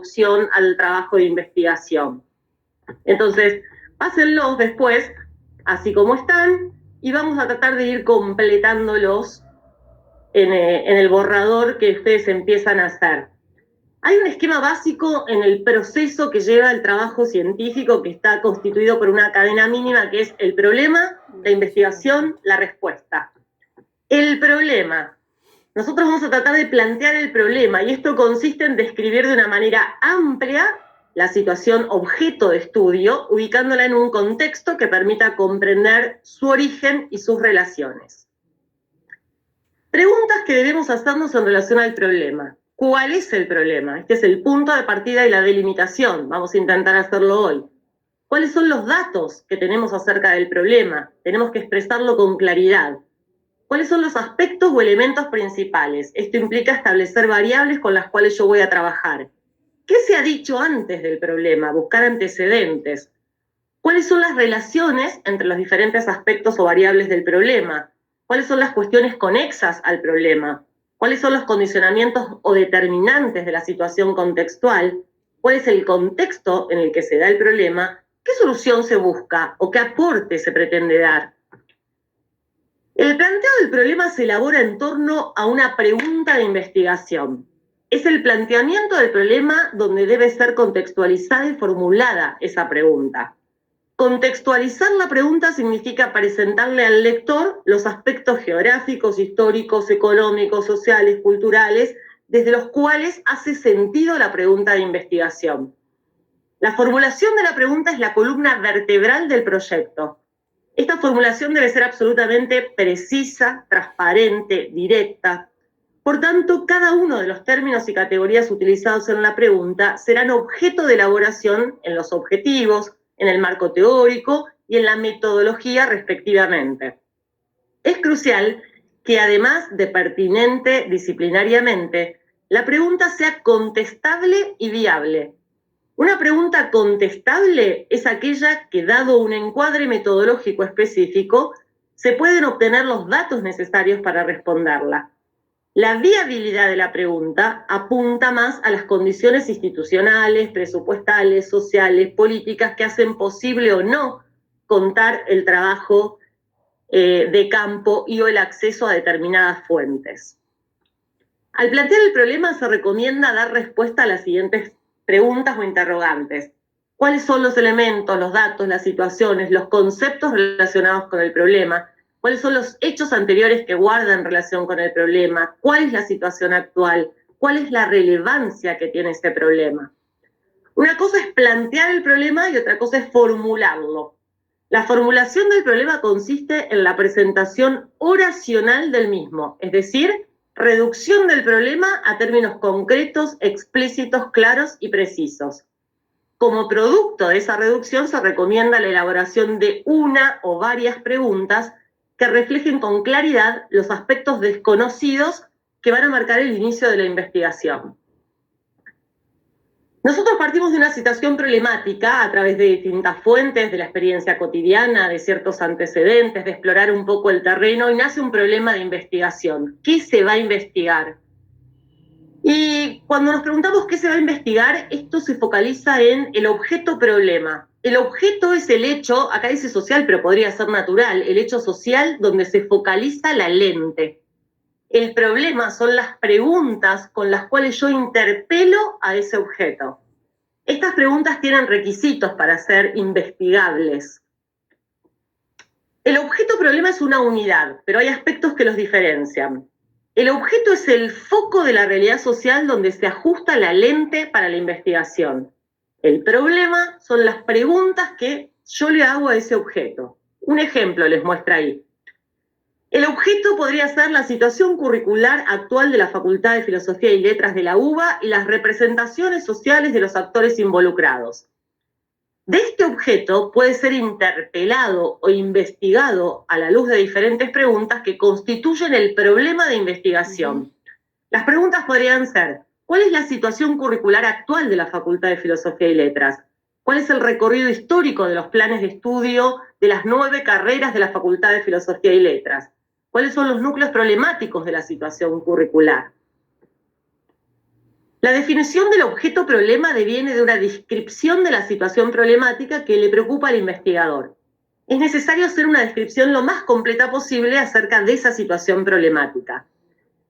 introducción al trabajo de investigación. Entonces, pásenlos después, así como están, y vamos a tratar de ir completándolos en el borrador que ustedes empiezan a hacer. Hay un esquema básico en el proceso que lleva el trabajo científico que está constituido por una cadena mínima que es el problema, la investigación, la respuesta. El problema. Nosotros vamos a tratar de plantear el problema y esto consiste en describir de una manera amplia la situación objeto de estudio, ubicándola en un contexto que permita comprender su origen y sus relaciones. Preguntas que debemos hacernos en relación al problema. ¿Cuál es el problema? Este es el punto de partida y la delimitación. Vamos a intentar hacerlo hoy. ¿Cuáles son los datos que tenemos acerca del problema? Tenemos que expresarlo con claridad. ¿Cuáles son los aspectos o elementos principales? Esto implica establecer variables con las cuales yo voy a trabajar. ¿Qué se ha dicho antes del problema? Buscar antecedentes. ¿Cuáles son las relaciones entre los diferentes aspectos o variables del problema? ¿Cuáles son las cuestiones conexas al problema? ¿Cuáles son los condicionamientos o determinantes de la situación contextual? ¿Cuál es el contexto en el que se da el problema? ¿Qué solución se busca o qué aporte se pretende dar? El planteo del problema se elabora en torno a una pregunta de investigación. Es el planteamiento del problema donde debe ser contextualizada y formulada esa pregunta. Contextualizar la pregunta significa presentarle al lector los aspectos geográficos, históricos, económicos, sociales, culturales, desde los cuales hace sentido la pregunta de investigación. La formulación de la pregunta es la columna vertebral del proyecto. Esta formulación debe ser absolutamente precisa, transparente, directa. Por tanto, cada uno de los términos y categorías utilizados en la pregunta serán objeto de elaboración en los objetivos, en el marco teórico y en la metodología respectivamente. Es crucial que además de pertinente disciplinariamente, la pregunta sea contestable y viable. Una pregunta contestable es aquella que, dado un encuadre metodológico específico, se pueden obtener los datos necesarios para responderla. La viabilidad de la pregunta apunta más a las condiciones institucionales, presupuestales, sociales, políticas que hacen posible o no contar el trabajo de campo y o el acceso a determinadas fuentes. Al plantear el problema se recomienda dar respuesta a las siguientes preguntas o interrogantes. ¿Cuáles son los elementos, los datos, las situaciones, los conceptos relacionados con el problema? ¿Cuáles son los hechos anteriores que guardan relación con el problema? ¿Cuál es la situación actual? ¿Cuál es la relevancia que tiene este problema? Una cosa es plantear el problema y otra cosa es formularlo. La formulación del problema consiste en la presentación oracional del mismo, es decir, reducción del problema a términos concretos, explícitos, claros y precisos. Como producto de esa reducción se recomienda la elaboración de una o varias preguntas que reflejen con claridad los aspectos desconocidos que van a marcar el inicio de la investigación. Nosotros partimos de una situación problemática a través de distintas fuentes, de la experiencia cotidiana, de ciertos antecedentes, de explorar un poco el terreno, y nace un problema de investigación. ¿Qué se va a investigar? Y cuando nos preguntamos qué se va a investigar, esto se focaliza en el objeto problema. El objeto es el hecho, acá dice social, pero podría ser natural, el hecho social donde se focaliza la lente. El problema son las preguntas con las cuales yo interpelo a ese objeto. Estas preguntas tienen requisitos para ser investigables. El objeto problema es una unidad, pero hay aspectos que los diferencian. El objeto es el foco de la realidad social donde se ajusta la lente para la investigación. El problema son las preguntas que yo le hago a ese objeto. Un ejemplo les muestra ahí. El objeto podría ser la situación curricular actual de la Facultad de Filosofía y Letras de la UBA y las representaciones sociales de los actores involucrados. De este objeto puede ser interpelado o investigado a la luz de diferentes preguntas que constituyen el problema de investigación. Las preguntas podrían ser: ¿cuál es la situación curricular actual de la Facultad de Filosofía y Letras? ¿Cuál es el recorrido histórico de los planes de estudio de las 9 carreras de la Facultad de Filosofía y Letras? ¿Cuáles son los núcleos problemáticos de la situación curricular? La definición del objeto problema deviene de una descripción de la situación problemática que le preocupa al investigador. Es necesario hacer una descripción lo más completa posible acerca de esa situación problemática.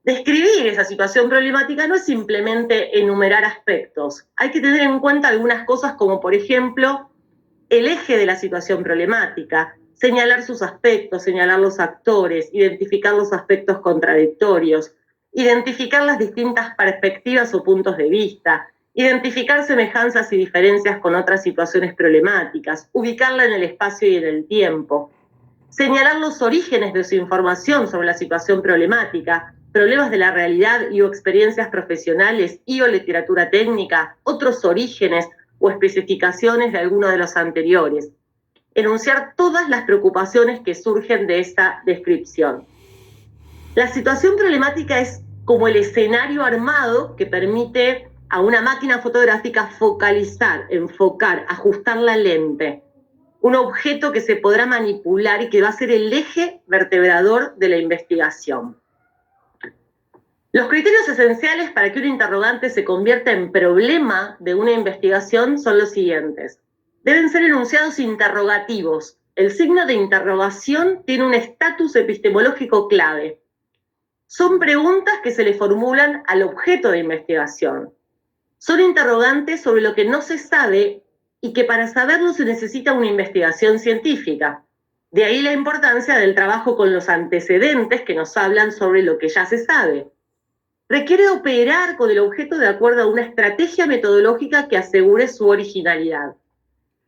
Describir esa situación problemática no es simplemente enumerar aspectos. Hay que tener en cuenta algunas cosas como, por ejemplo, el eje de la situación problemática, señalar sus aspectos, señalar los actores, identificar los aspectos contradictorios, identificar las distintas perspectivas o puntos de vista, identificar semejanzas y diferencias con otras situaciones problemáticas, ubicarla en el espacio y en el tiempo, señalar los orígenes de su información sobre la situación problemática, problemas de la realidad y o experiencias profesionales y o literatura técnica, otros orígenes o especificaciones de alguno de los anteriores. Enunciar todas las preocupaciones que surgen de esta descripción. La situación problemática es como el escenario armado que permite a una máquina fotográfica focalizar, enfocar, ajustar la lente. Un objeto que se podrá manipular y que va a ser el eje vertebrador de la investigación. Los criterios esenciales para que un interrogante se convierta en problema de una investigación son los siguientes. Deben ser enunciados interrogativos. El signo de interrogación tiene un estatus epistemológico clave. Son preguntas que se le formulan al objeto de investigación. Son interrogantes sobre lo que no se sabe y que para saberlo se necesita una investigación científica. De ahí la importancia del trabajo con los antecedentes que nos hablan sobre lo que ya se sabe. Requiere operar con el objeto de acuerdo a una estrategia metodológica que asegure su originalidad.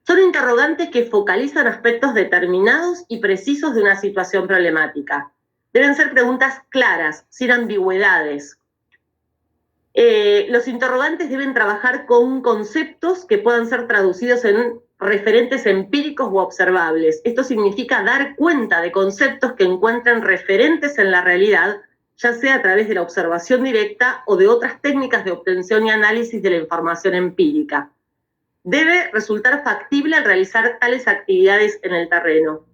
Son interrogantes que focalizan aspectos determinados y precisos de una situación problemática. Deben ser preguntas claras, sin ambigüedades. Los interrogantes deben trabajar con conceptos que puedan ser traducidos en referentes empíricos o observables. Esto significa dar cuenta de conceptos que encuentren referentes en la realidad, ya sea a través de la observación directa o de otras técnicas de obtención y análisis de la información empírica. Debe resultar factible al realizar tales actividades en el terreno.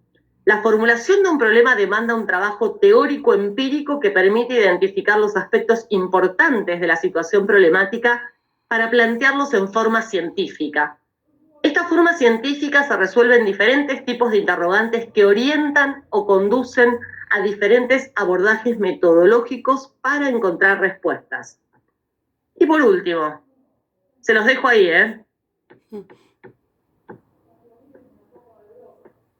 La formulación de un problema demanda un trabajo teórico empírico que permite identificar los aspectos importantes de la situación problemática para plantearlos en forma científica. Esta forma científica se resuelve en diferentes tipos de interrogantes que orientan o conducen a diferentes abordajes metodológicos para encontrar respuestas. Y por último, se los dejo ahí,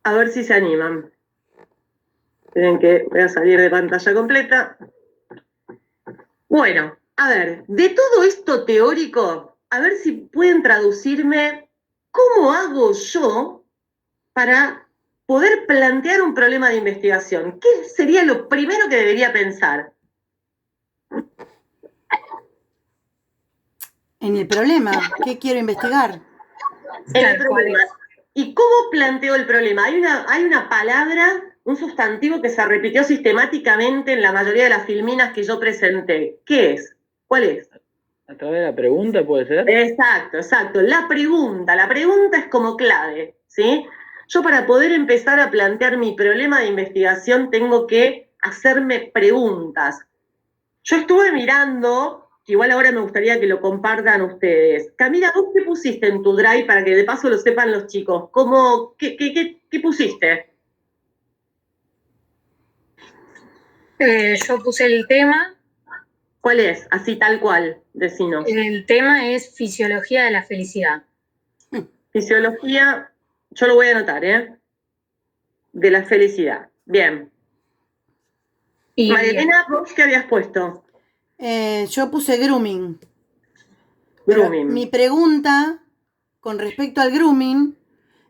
A ver si se animan. Tienen que voy a salir de pantalla completa. Bueno, a ver, de todo esto teórico, a ver si pueden traducirme cómo hago yo para poder plantear un problema de investigación. ¿Qué sería lo primero que debería pensar? En el problema, ¿qué quiero investigar? En el problema. ¿Y cómo planteo el problema? Hay una palabra, un sustantivo que se repitió sistemáticamente en la mayoría de las filminas que yo presenté. ¿Qué es? ¿Cuál es? ¿A través de la pregunta puede ser? Exacto. La pregunta es como clave, ¿sí? Yo para poder empezar a plantear mi problema de investigación tengo que hacerme preguntas. Yo estuve mirando, que igual ahora me gustaría que lo compartan ustedes. Camila, ¿vos qué pusiste en tu Drive para que de paso lo sepan los chicos? ¿Qué pusiste? Yo puse el tema. ¿Cuál es? Así tal cual, decinos. El tema es Fisiología de la Felicidad. Fisiología, yo lo voy a anotar, de la felicidad. Bien. Y Marielena, ¿vos qué habías puesto? Yo puse grooming. Grooming. Mi pregunta con respecto al grooming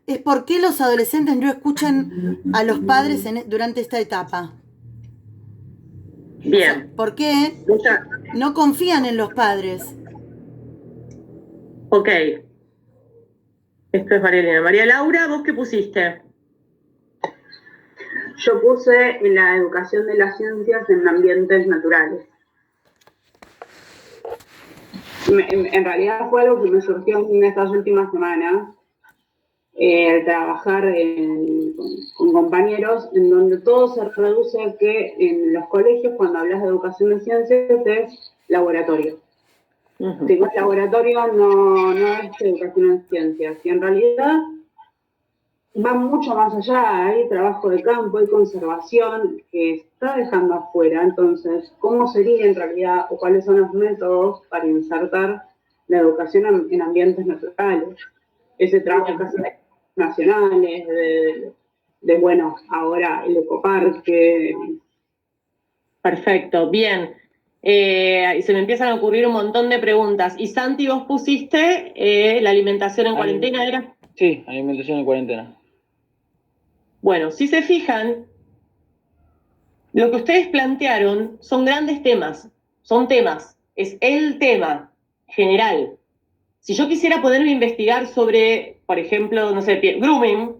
es por qué los adolescentes no escuchan a los padres durante esta etapa. Bien. O sea, ¿por qué no confían en los padres? Ok. Esto es Marielena. María Laura, ¿vos qué pusiste? Yo puse la educación de las ciencias en ambientes naturales. En realidad fue algo que me surgió en estas últimas semanas, trabajar con compañeros en donde todo se reduce a que en los colegios, cuando hablas de educación de ciencias, es laboratorio. Laboratorio no es educación en ciencias, y en realidad va mucho más allá. Hay trabajo de campo, hay conservación que está dejando afuera. Entonces, ¿cómo sería en realidad o cuáles son los métodos para insertar la educación en ambientes naturales? Ese trabajo casi nacionales, bueno, ahora el ecoparque. Perfecto, bien. Y se me empiezan a ocurrir un montón de preguntas. Y Santi, vos pusiste la alimentación en cuarentena, ¿era? Sí, alimentación en cuarentena. Bueno, si se fijan, lo que ustedes plantearon son grandes temas, son temas, es el tema general. Si yo quisiera ponerme a investigar sobre, por ejemplo, no sé, grooming,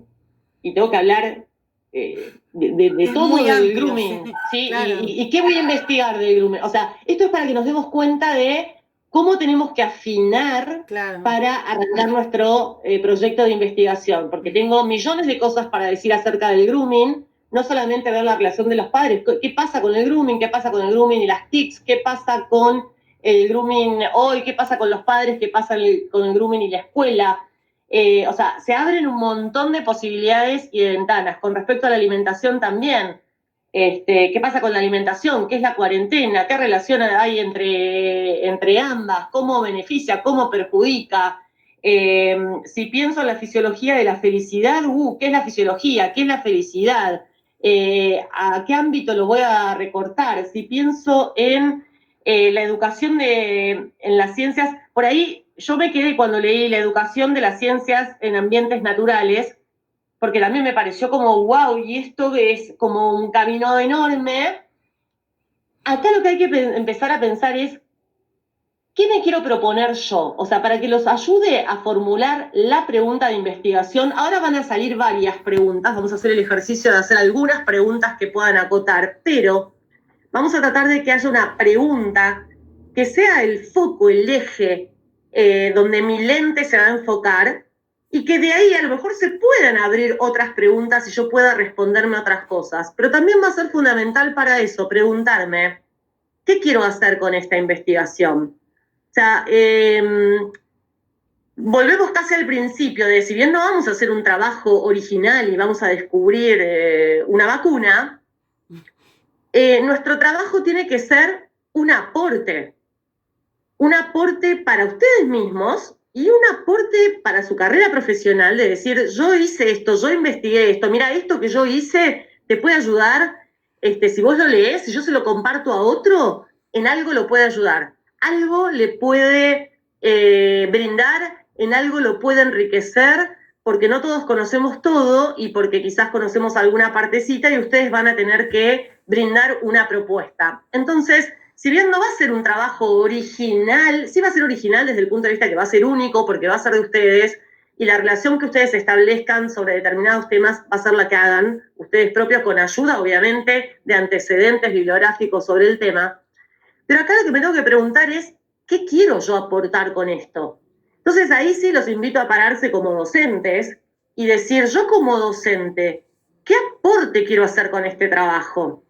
y tengo que hablar de todo del amplio, grooming, ¿sí? Claro. ¿Y qué voy a investigar del grooming? O sea, esto es para que nos demos cuenta de cómo tenemos que afinar para arrancar nuestro proyecto de investigación, porque tengo millones de cosas para decir acerca del grooming, no solamente ver la relación de los padres, qué pasa con el grooming, qué pasa con el grooming y las TICs, qué pasa con el grooming hoy, qué pasa con los padres, qué pasa con el grooming y la escuela. O sea, se abren un montón de posibilidades y de ventanas. Con respecto a la alimentación también, ¿qué pasa con la alimentación? ¿Qué es la cuarentena? ¿Qué relación hay entre ambas? ¿Cómo beneficia? ¿Cómo perjudica? Si pienso en la fisiología de la felicidad, ¿qué es la fisiología? ¿Qué es la felicidad? ¿A qué ámbito lo voy a recortar? Si pienso en la educación en las ciencias, por ahí yo me quedé cuando leí la educación de las ciencias en ambientes naturales, porque también me pareció como, wow, y esto es como un camino enorme. Acá lo que hay que empezar a pensar es, ¿qué me quiero proponer yo? O sea, para que los ayude a formular la pregunta de investigación, ahora van a salir varias preguntas, vamos a hacer el ejercicio de hacer algunas preguntas que puedan acotar, pero vamos a tratar de que haya una pregunta que sea el foco, el eje, donde mi lente se va a enfocar y que de ahí a lo mejor se puedan abrir otras preguntas y yo pueda responderme otras cosas. Pero también va a ser fundamental para eso, preguntarme, ¿qué quiero hacer con esta investigación? O sea, volvemos casi al principio de, si bien no vamos a hacer un trabajo original y vamos a descubrir una vacuna, nuestro trabajo tiene que ser un aporte para ustedes mismos y un aporte para su carrera profesional, de decir, yo hice esto, yo investigué esto, mira, esto que yo hice te puede ayudar, si vos lo lees, si yo se lo comparto a otro, en algo lo puede ayudar, algo le puede brindar, en algo lo puede enriquecer, porque no todos conocemos todo y porque quizás conocemos alguna partecita y ustedes van a tener que brindar una propuesta. Entonces, si bien no va a ser un trabajo original, sí va a ser original desde el punto de vista que va a ser único, porque va a ser de ustedes, y la relación que ustedes establezcan sobre determinados temas va a ser la que hagan ustedes propios, con ayuda, obviamente, de antecedentes bibliográficos sobre el tema. Pero acá lo que me tengo que preguntar es, ¿qué quiero yo aportar con esto? Entonces ahí sí los invito a pararse como docentes y decir, yo como docente, ¿qué aporte quiero hacer con este trabajo?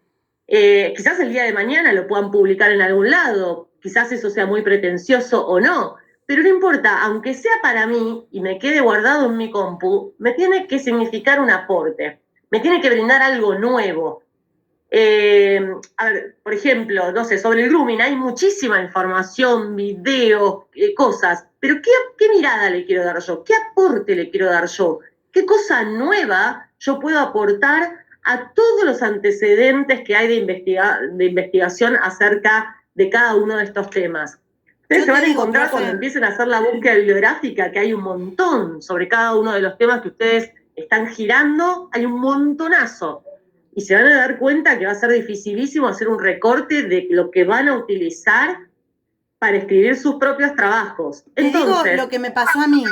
Quizás el día de mañana lo puedan publicar en algún lado, quizás eso sea muy pretencioso o no, pero no importa, aunque sea para mí y me quede guardado en mi compu, me tiene que significar un aporte, me tiene que brindar algo nuevo. A ver, por ejemplo, no sé, sobre el grooming hay muchísima información, videos, cosas, pero ¿qué mirada le quiero dar yo? ¿Qué aporte le quiero dar yo? ¿Qué cosa nueva yo puedo aportar a todos los antecedentes que hay de investigación acerca de cada uno de estos temas? Ustedes se van a encontrar cuando empiecen a hacer la búsqueda bibliográfica que hay un montón sobre cada uno de los temas que ustedes están girando, hay un montonazo. Y se van a dar cuenta que va a ser dificilísimo hacer un recorte de lo que van a utilizar para escribir sus propios trabajos. Entonces, te digo lo que me pasó a mí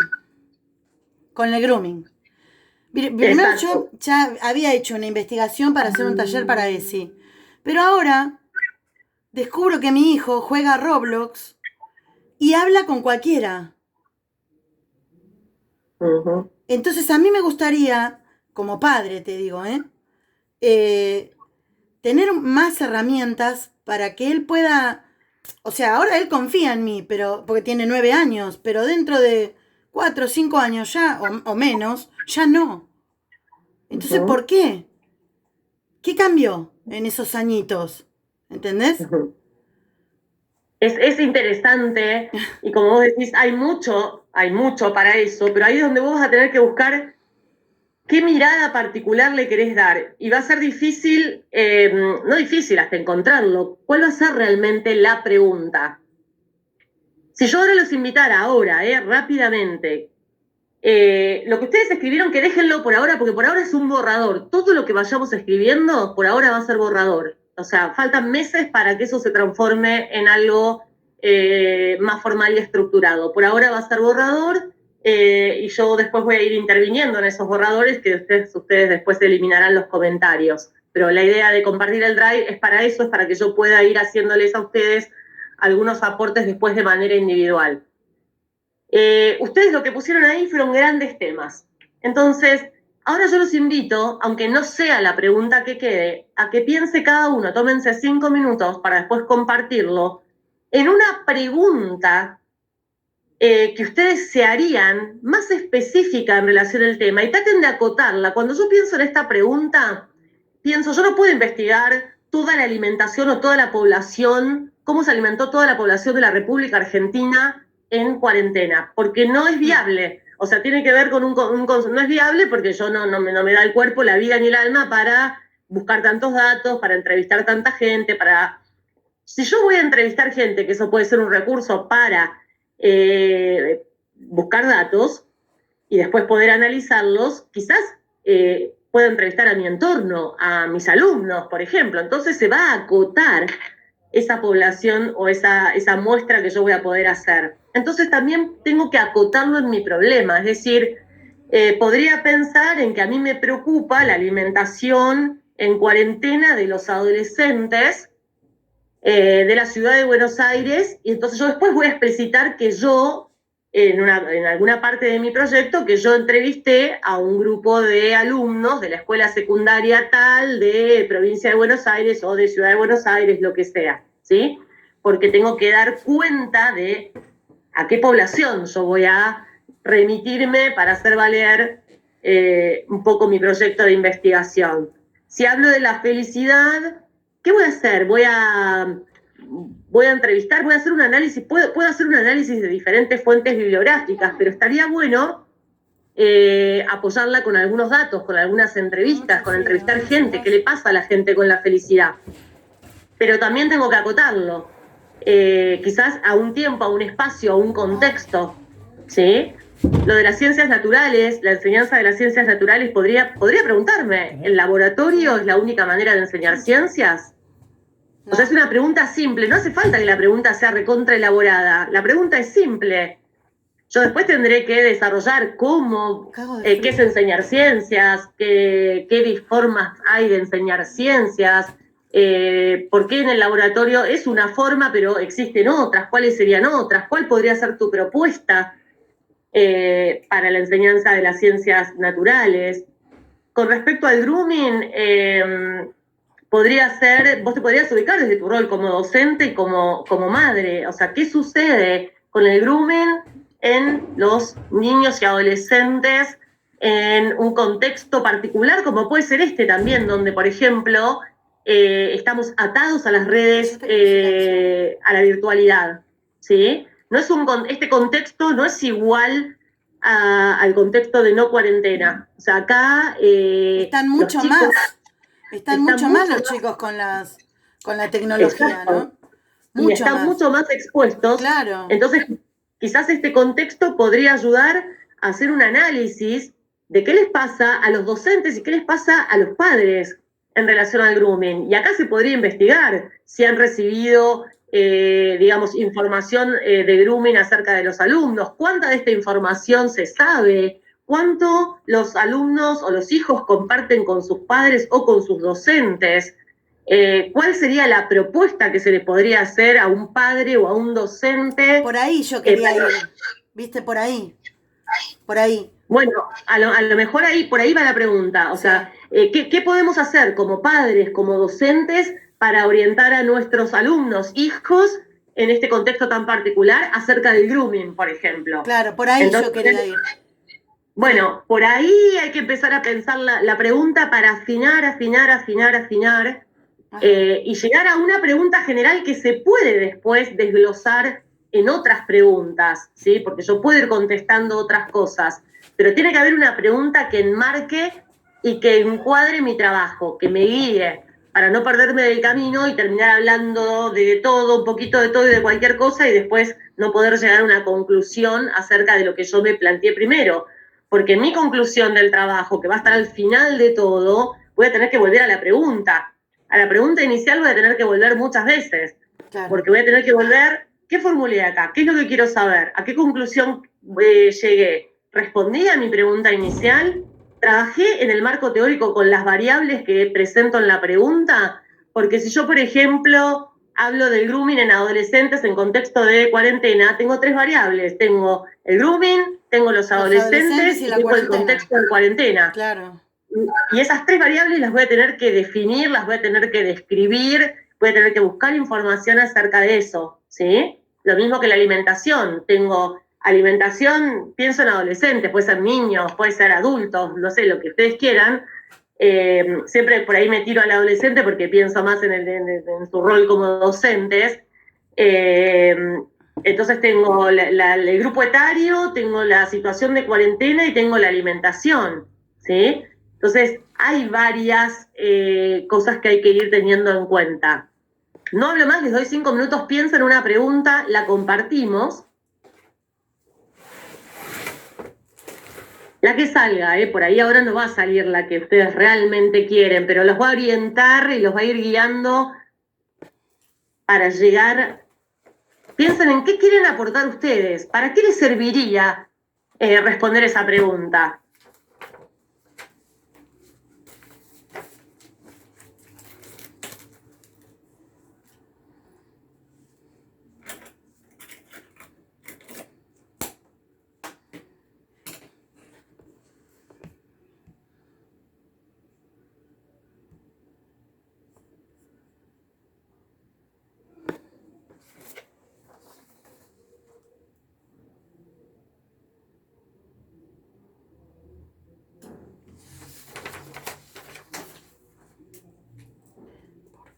con el grooming. Primero yo ya había hecho una investigación para hacer un taller para ESI, pero ahora descubro que mi hijo juega a Roblox y habla con cualquiera. Uh-huh. Entonces a mí me gustaría, como padre te digo, tener más herramientas para que él pueda o sea, ahora él confía en mí, pero porque tiene 9 años, pero dentro de 4 o 5 años ya, o menos, ya no. Entonces, Ujú. ¿por qué? ¿Qué cambió en esos añitos? ¿Entendés? Es interesante y como vos decís, hay mucho para eso, pero ahí es donde vos vas a tener que buscar qué mirada particular le querés dar. Y va a ser difícil, no difícil hasta encontrarlo. ¿Cuál va a ser realmente la pregunta? Si yo ahora los invitara ahora, rápidamente, lo que ustedes escribieron, que déjenlo por ahora, porque por ahora es un borrador. Todo lo que vayamos escribiendo, por ahora va a ser borrador. O sea, faltan meses para que eso se transforme en algo más formal y estructurado. Por ahora va a ser borrador y yo después voy a ir interviniendo en esos borradores que ustedes después eliminarán los comentarios. Pero la idea de compartir el Drive es para eso, es para que yo pueda ir haciéndoles a ustedes algunos aportes después de manera individual. Ustedes lo que pusieron ahí fueron grandes temas. Entonces, ahora yo los invito, aunque no sea la pregunta que quede, a que piense cada uno, tómense 5 minutos para después compartirlo, en una pregunta que ustedes se harían más específica en relación al tema y traten de acotarla. Cuando yo pienso en esta pregunta, pienso, yo no puedo investigar toda la alimentación o toda la población, cómo se alimentó toda la población de la República Argentina en cuarentena, porque no es viable. O sea, tiene que ver con no es viable porque yo no me da el cuerpo, la vida ni el alma para buscar tantos datos, para entrevistar tanta gente, para... Si yo voy a entrevistar gente, que eso puede ser un recurso para buscar datos y después poder analizarlos, quizás puedo entrevistar a mi entorno, a mis alumnos, por ejemplo. Entonces se va a acotar esa población o esa muestra que yo voy a poder hacer. Entonces también tengo que acotarlo en mi problema, es decir, podría pensar en que a mí me preocupa la alimentación en cuarentena de los adolescentes de la ciudad de Buenos Aires, y entonces yo después voy a explicitar que yo, en alguna parte de mi proyecto, que yo entrevisté a un grupo de alumnos de la escuela secundaria tal, de provincia de Buenos Aires o de ciudad de Buenos Aires, lo que sea, ¿sí? Porque tengo que dar cuenta de a qué población yo voy a remitirme para hacer valer un poco mi proyecto de investigación. Si hablo de la felicidad, ¿qué voy a hacer? Voy a entrevistar, voy a hacer un análisis, puedo hacer un análisis de diferentes fuentes bibliográficas, pero estaría bueno apoyarla con algunos datos, con algunas entrevistas, con entrevistar gente, qué le pasa a la gente con la felicidad. Pero también tengo que acotarlo, quizás a un tiempo, a un espacio, a un contexto, ¿sí? Lo de las ciencias naturales, la enseñanza de las ciencias naturales, podría preguntarme, ¿el laboratorio es la única manera de enseñar ciencias? No. O sea, es una pregunta simple, no hace falta que la pregunta sea recontra elaborada, la pregunta es simple. Yo después tendré que desarrollar qué es enseñar ciencias, qué formas hay de enseñar ciencias, por qué en el laboratorio es una forma, pero existen otras, cuáles serían otras, cuál podría ser tu propuesta para la enseñanza de las ciencias naturales. Con respecto al grooming, vos te podrías ubicar desde tu rol como docente y como madre. O sea, ¿qué sucede con el grooming en los niños y adolescentes en un contexto particular, como puede ser este también, donde, por ejemplo, estamos atados a las redes, a la virtualidad, ¿sí? Este contexto no es igual al contexto de no cuarentena. O sea, acá... están mucho más los chicos con la tecnología, exacto, ¿no? y están mucho más expuestos. Claro. Entonces, quizás este contexto podría ayudar a hacer un análisis de qué les pasa a los docentes y qué les pasa a los padres en relación al grooming. Y acá se podría investigar si han recibido, digamos, información de grooming acerca de los alumnos, cuánta de esta información se sabe, cuánto los alumnos o los hijos comparten con sus padres o con sus docentes. ¿Cuál sería la propuesta que se le podría hacer a un padre o a un docente? Por ahí yo quería ir, ¿viste? Por ahí. Bueno, a lo mejor por ahí va la pregunta. O sea, ¿qué podemos hacer como padres, como docentes, para orientar a nuestros alumnos, hijos, en este contexto tan particular, acerca del grooming, por ejemplo. Claro, por ahí Entonces, yo quería ir. Bueno, por ahí hay que empezar a pensar la pregunta para afinar, y llegar a una pregunta general que se puede después desglosar en otras preguntas, ¿sí? Porque yo puedo ir contestando otras cosas, pero tiene que haber una pregunta que enmarque y que encuadre mi trabajo, que me guíe, para no perderme del camino y terminar hablando de todo, un poquito de todo y de cualquier cosa, y después no poder llegar a una conclusión acerca de lo que yo me planteé primero. Porque mi conclusión del trabajo, que va a estar al final de todo, voy a tener que volver a la pregunta. A la pregunta inicial voy a tener que volver muchas veces, Claro. porque voy a tener que volver, ¿qué formulé acá? ¿Qué es lo que quiero saber? ¿A qué conclusión llegué? ¿Respondí a mi pregunta inicial? ¿Trabajé en el marco teórico con las variables que presento en la pregunta? Porque si yo, por ejemplo, hablo del grooming en adolescentes en contexto de cuarentena, tengo 3 variables. Tengo el grooming, tengo los adolescentes y la tengo el cuarentena. contexto de cuarentena. Claro. Y esas 3 variables las voy a tener que definir, las voy a tener que describir, voy a tener que buscar información acerca de eso, ¿sí? Lo mismo que la alimentación. Tengo alimentación, pienso en adolescentes, puede ser niños, puede ser adultos, no sé, lo que ustedes quieran. Siempre por ahí me tiro al adolescente porque pienso más en su rol como docentes. Entonces tengo el grupo etario, tengo la situación de cuarentena y tengo la alimentación, ¿sí? Entonces, hay varias cosas que hay que ir teniendo en cuenta. No hablo más, les doy 5 minutos, piensen en una pregunta, la compartimos. La que salga, por ahí ahora no va a salir la que ustedes realmente quieren, pero los va a orientar y los va a ir guiando para llegar. Piensen en qué quieren aportar ustedes, ¿para qué les serviría responder esa pregunta?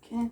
¿Qué?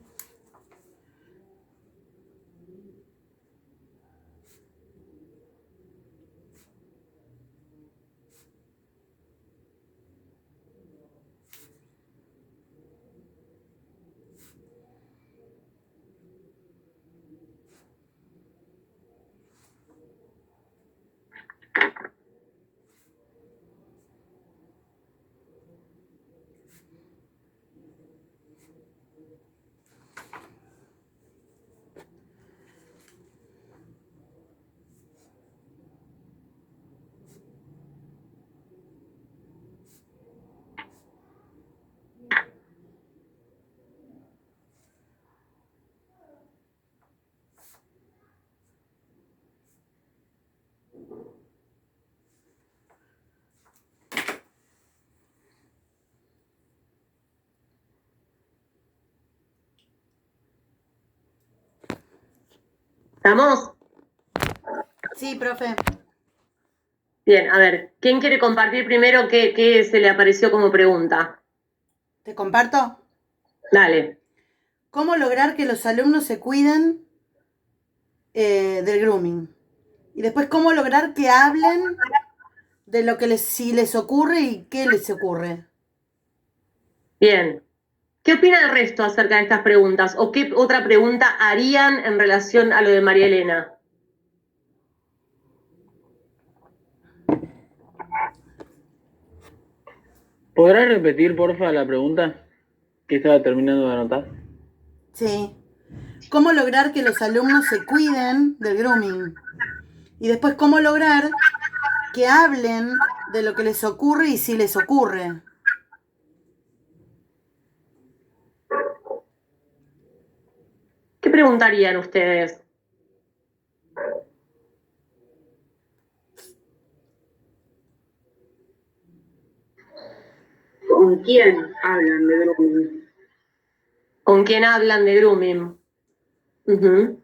¿Estamos? Sí, profe. Bien, a ver, ¿quién quiere compartir primero qué se le apareció como pregunta? ¿Te comparto? Dale. ¿Cómo lograr que los alumnos se cuiden del grooming? Y después, ¿cómo lograr que hablen de lo que si les ocurre y qué les ocurre? Bien. ¿Qué opina el resto acerca de estas preguntas? ¿O qué otra pregunta harían en relación a lo de María Elena? ¿Podrás repetir, porfa, la pregunta que estaba terminando de anotar? Sí. ¿Cómo lograr que los alumnos se cuiden del grooming? Y después, ¿cómo lograr que hablen de lo que les ocurre y si les ocurre? ¿Qué preguntarían ustedes? ¿Con quién hablan de grooming? ¿Con quién hablan de grooming? Uh-huh.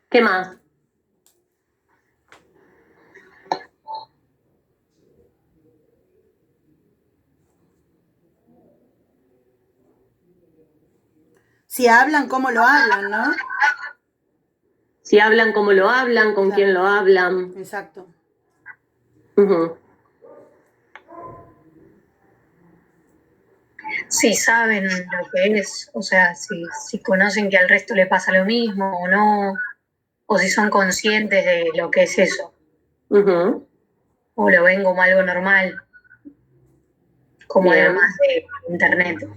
¿Qué más? Si hablan, ¿cómo lo hablan, no? Si hablan, cómo lo hablan, con Claro. quién lo hablan. Exacto. Ujú. Si saben lo que es, o sea, si conocen que al resto le pasa lo mismo o no, o si son conscientes de lo que es eso, Ujú. o lo ven como algo normal, como Bien. algo más de internet.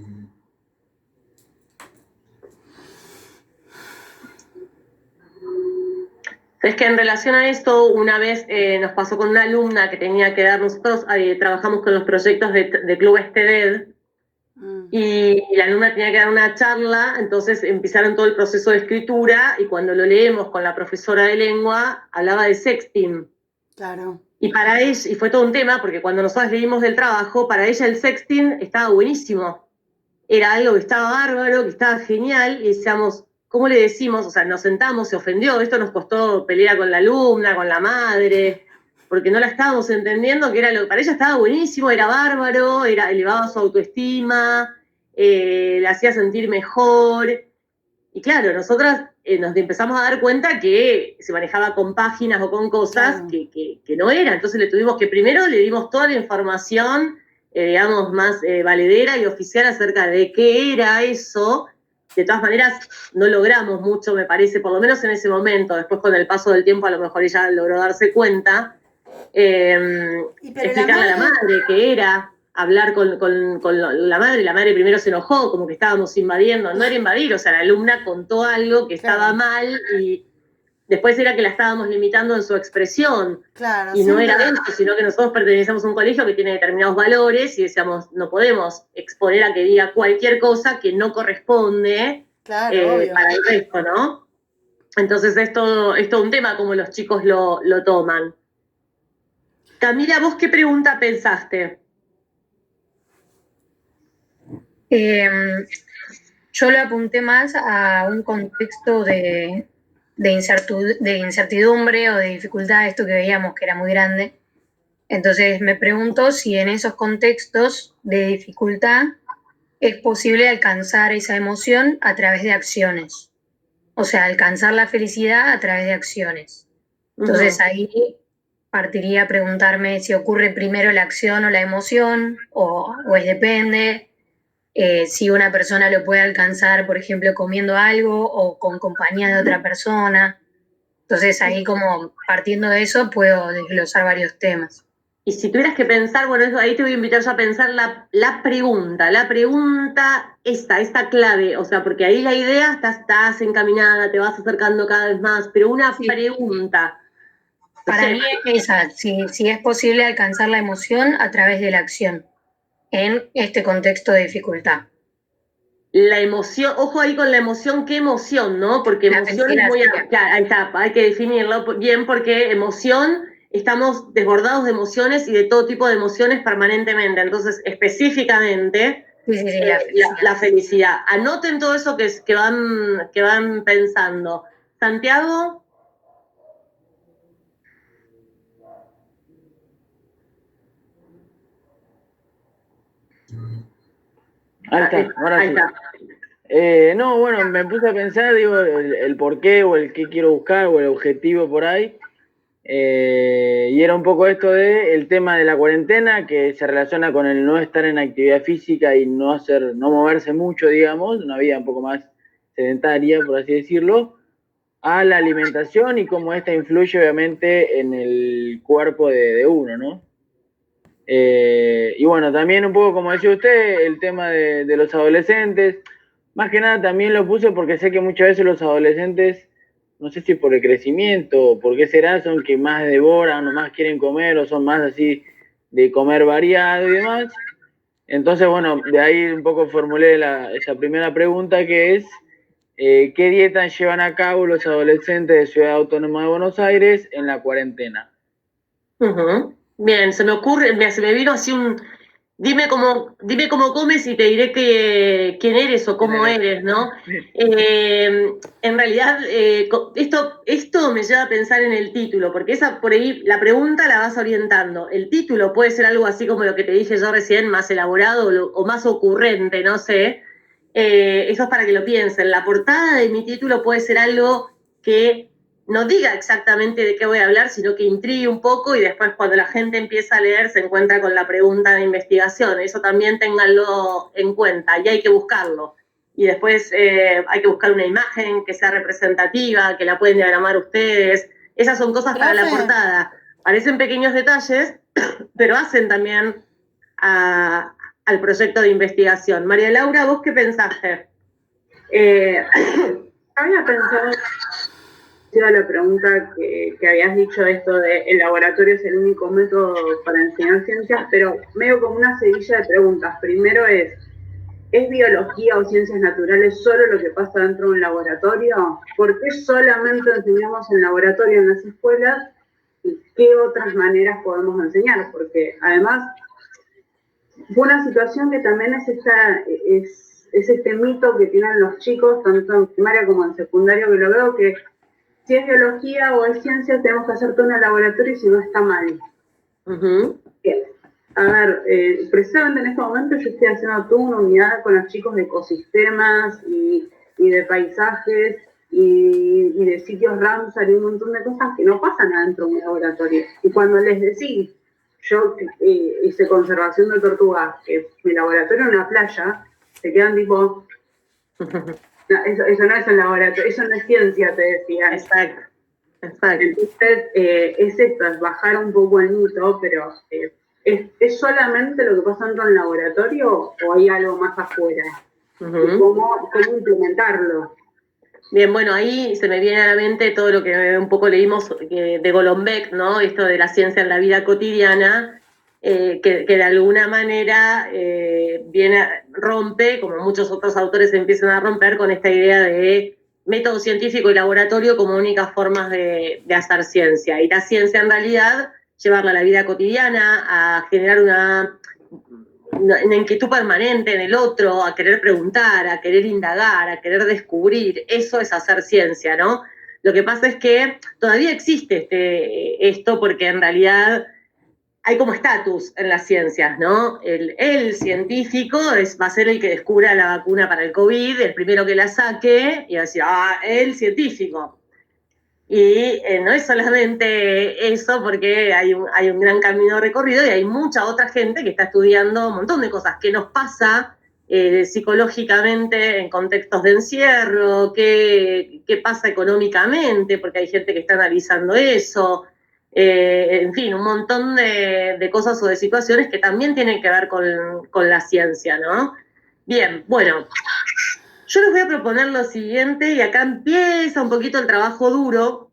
Es que en relación a esto, una vez nos pasó con una alumna que tenía que dar, nosotros trabajamos con los proyectos de Clubes TED, y la alumna tenía que dar una charla, entonces empezaron todo el proceso de escritura, y cuando lo leemos con la profesora de lengua, hablaba de sexting. Claro. Y para ella, y fue todo un tema, porque cuando nosotros leímos del trabajo, para ella el sexting estaba buenísimo. Era algo que estaba bárbaro, que estaba genial, y decíamos, ¿cómo le decimos? O sea, nos sentamos, se ofendió, esto nos costó pelea con la alumna, con la madre, porque no la estábamos entendiendo, que era lo para ella estaba buenísimo, era bárbaro, elevaba su autoestima, la hacía sentir mejor. Y claro, nosotras nos empezamos a dar cuenta que se manejaba con páginas o con cosas Claro. que no eran. Entonces le tuvimos que, primero le dimos toda la información, digamos, más valedera y oficial acerca de qué era eso. De todas maneras, no logramos mucho, me parece, por lo menos en ese momento. Después, con el paso del tiempo, a lo mejor ella logró darse cuenta. Explicarle a la madre qué era, hablar con la madre primero se enojó, como que estábamos invadiendo, no era invadir, o sea, la alumna contó algo que estaba mal y después era que la estábamos limitando en su expresión. Claro, Y no siempre- era eso, sino que nosotros pertenecemos a un colegio que tiene determinados valores y decíamos, no podemos exponer a que diga cualquier cosa que no corresponde Claro, obvio. para el resto, ¿no? Entonces es todo un tema como los chicos lo toman. Camila, ¿vos qué pregunta pensaste? Yo lo apunté más a un contexto de incertidumbre o de dificultad, esto que veíamos que era muy grande. Entonces me pregunto si en esos contextos de dificultad es posible alcanzar esa emoción a través de acciones. O sea, alcanzar la felicidad a través de acciones. Entonces ahí partiría a preguntarme si ocurre primero la acción o la emoción, o es depende. Si una persona lo puede alcanzar, por ejemplo, comiendo algo o con compañía de otra persona. Entonces ahí, como partiendo de eso, puedo desglosar varios temas. Y si tuvieras que pensar, bueno, eso, ahí te voy a invitar yo a pensar la pregunta esta clave, o sea, porque ahí la idea estás encaminada, te vas acercando cada vez más, pero una pregunta. Para mí es esa, si es posible alcanzar la emoción a través de la acción en este contexto de dificultad. La emoción, ojo ahí con la emoción, ¿qué emoción, no? Porque La emoción es felicidad, muy... sí. Claro, ahí está, hay que definirlo bien porque emoción, estamos desbordados de emociones y de todo tipo de emociones permanentemente. Entonces, específicamente, la felicidad. Anoten todo eso que van pensando. Santiago. Ahí está, ahora Ahí sí. está. No, bueno, me puse a pensar, digo, el por qué o el qué quiero buscar o el objetivo por ahí. Y era un poco esto de el tema de la cuarentena que se relaciona con el no estar en actividad física y no moverse mucho, digamos, una vida un poco más sedentaria, por así decirlo, a la alimentación y cómo esta influye obviamente en el cuerpo de uno, ¿no? Y bueno, también un poco como decía usted, el tema de los adolescentes, más que nada también lo puse porque sé que muchas veces los adolescentes, no sé si por el crecimiento o por qué será, son que más devoran o más quieren comer o son más así de comer variado y demás. Entonces, bueno, de ahí un poco formulé esa primera pregunta que es, ¿qué dietas llevan a cabo los adolescentes de Ciudad Autónoma de Buenos Aires en la cuarentena? Bien, se me ocurre, se me vino así Dime cómo comes y te diré quién eres o cómo eres, ¿no? En realidad, esto me lleva a pensar en el título, porque por ahí la pregunta la vas orientando. El título puede ser algo así como lo que te dije yo recién, más elaborado o más ocurrente, no sé. Eso es para que lo piensen. La portada de mi título puede ser algo que no diga exactamente de qué voy a hablar, sino que intrigue un poco y después cuando la gente empieza a leer se encuentra con la pregunta de investigación. Eso también ténganlo en cuenta y hay que buscarlo. Y después hay que buscar una imagen que sea representativa, que la pueden diagramar ustedes. Esas son cosas para la portada. Parecen pequeños detalles, pero hacen también al proyecto de investigación. María Laura, ¿vos qué pensaste? Había pensado la pregunta que habías dicho, esto de el laboratorio es el único método para enseñar ciencias, pero medio como una seguilla de preguntas. Primero ¿es biología o ciencias naturales solo lo que pasa dentro de un laboratorio? ¿Por qué solamente enseñamos en laboratorio en las escuelas? ¿Y qué otras maneras podemos enseñar? Porque además fue una situación que también es este mito que tienen los chicos, tanto en primaria como en secundario, que lo veo que si es biología o es ciencia, tenemos que hacer todo en el laboratorio y si no está mal. A ver, precisamente en este momento yo estoy haciendo toda una unidad con los chicos de ecosistemas y de paisajes y de sitios Ramsar y un montón de cosas que no pasan adentro de un laboratorio. Y cuando les decís, yo hice conservación de tortugas, que mi laboratorio en una playa, se quedan tipo... No, eso no es un laboratorio, eso no es ciencia, te decía. Exacto. Entonces, es esto, es bajar un poco el mito, pero ¿es solamente lo que pasa dentro del laboratorio o hay algo más afuera? ¿Cómo implementarlo? Bien, bueno, ahí se me viene a la mente todo lo que un poco leímos de Golombek, ¿no? Esto de la ciencia en la vida cotidiana, que de alguna manera rompe, como muchos otros autores empiezan a romper, con esta idea de método científico y laboratorio como únicas formas de hacer ciencia. Y la ciencia en realidad, llevarla a la vida cotidiana, a generar una inquietud permanente en el otro, a querer preguntar, a querer indagar, a querer descubrir. Eso es hacer ciencia, ¿no? Lo que pasa es que todavía existe esto porque en realidad hay como estatus en las ciencias, ¿no? El científico va a ser el que descubra la vacuna para el COVID, el primero que la saque, y va a decir, el científico. Y no es solamente eso, porque hay un gran camino recorrido y hay mucha otra gente que está estudiando un montón de cosas. ¿Qué nos pasa psicológicamente en contextos de encierro? ¿Qué pasa económicamente? Porque hay gente que está analizando eso. En fin, un montón de cosas o de situaciones que también tienen que ver con la ciencia, ¿no? Bien, bueno, yo les voy a proponer lo siguiente, y acá empieza un poquito el trabajo duro,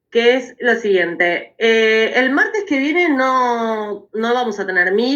que es lo siguiente. El martes que viene no vamos a tener meet,